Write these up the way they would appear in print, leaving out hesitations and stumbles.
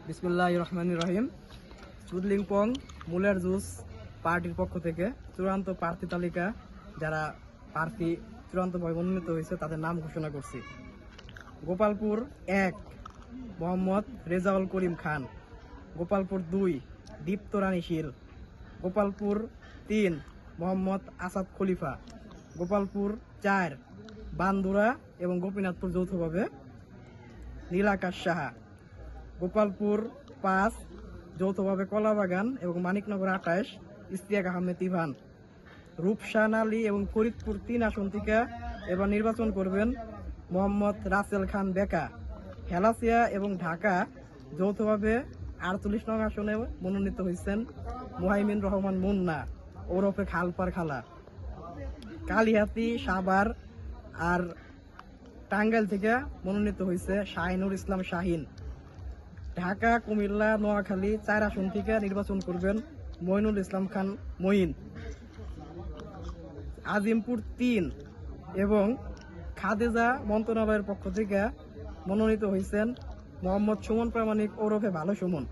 বিসমিল্লাহির রহমানির রহিম। চুদলিংপং মুলের জুস পার্টির পক্ষ থেকে চূড়ান্ত প্রার্থী তালিকা যারা প্রার্থী চূড়ান্তভাবে মনোনীত হয়েছে তাদের নাম ঘোষণা করছি। গোপালপুর 1 মোহাম্মদ রেজাউল করিম খান, গোপালপুর 2 দীপ্ত রানী শীল, গোপালপুর 3 মোহাম্মদ আসাদ খলিফা, গোপালপুর 4 বান্দুরা এবং গোপীনাথপুর যৌথভাবে নীলাকাশ সাহা, গোপালপুর 5 যৌথভাবে কলাবাগান এবং মানিকনগর 28 ইস্তিয়াক আহমেদ ইভান, রূপসান আলী এবং ফরিদপুর 3 আসন থেকে এবার নির্বাচন করবেন মোহাম্মদ রাসেল খান বেকা, হেলাসিয়া এবং ঢাকা যৌথভাবে 48 নং আসনে মনোনীত হয়েছেন মুহাইমিন রহমান মুন্না ওরফে খালপার খালা, কালিহাতি সাভার আর টাঙ্গাইল থেকে মনোনীত হয়েছে শাহিনুর ইসলাম শাহিন, ঢাকা কুমিল্লা নোয়াখালী 4 আসন থেকে নির্বাচন করবেন মইনুল ইসলাম খান মঈন, আজিমপুর 3 এবং খাদেজা মন্ত্রণালয়ের পক্ষ থেকে মনোনীত হয়েছেন মোহাম্মদ সুমন প্রামাণিক ওরফে ভালো সুমন।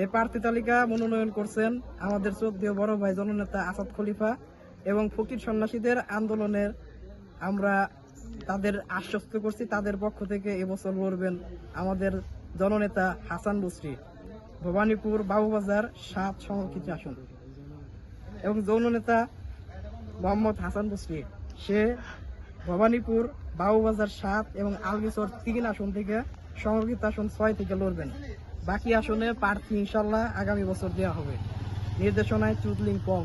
এই প্রার্থী তালিকা মনোনয়ন করছেন আমাদের শ্রদ্ধেয় বড় ভাই জননেতা আসাদ খলিফা এবং ফকির সন্ন্যাসীদের আন্দোলনের আমরা তাদের আশ্বস্ত করছি তাদের পক্ষ থেকে এবছর লড়বেন আমাদের জননেতা হাসান বসরি, ভবানীপুর বাবুবাজার 7 সংরক্ষিত আসন এবং জননেতা মোহাম্মদ হাসান বসরি সে ভবানীপুর বাবুবাজার 7 এবং আলগিচর 3 আসন থেকে সংরক্ষিত আসন 6 থেকে লড়বেন। বাকি আসনে প্রার্থী ইনশাল্লাহ আগামী বছর দেওয়া হবে। নির্দেশনায় চুদলিংপং।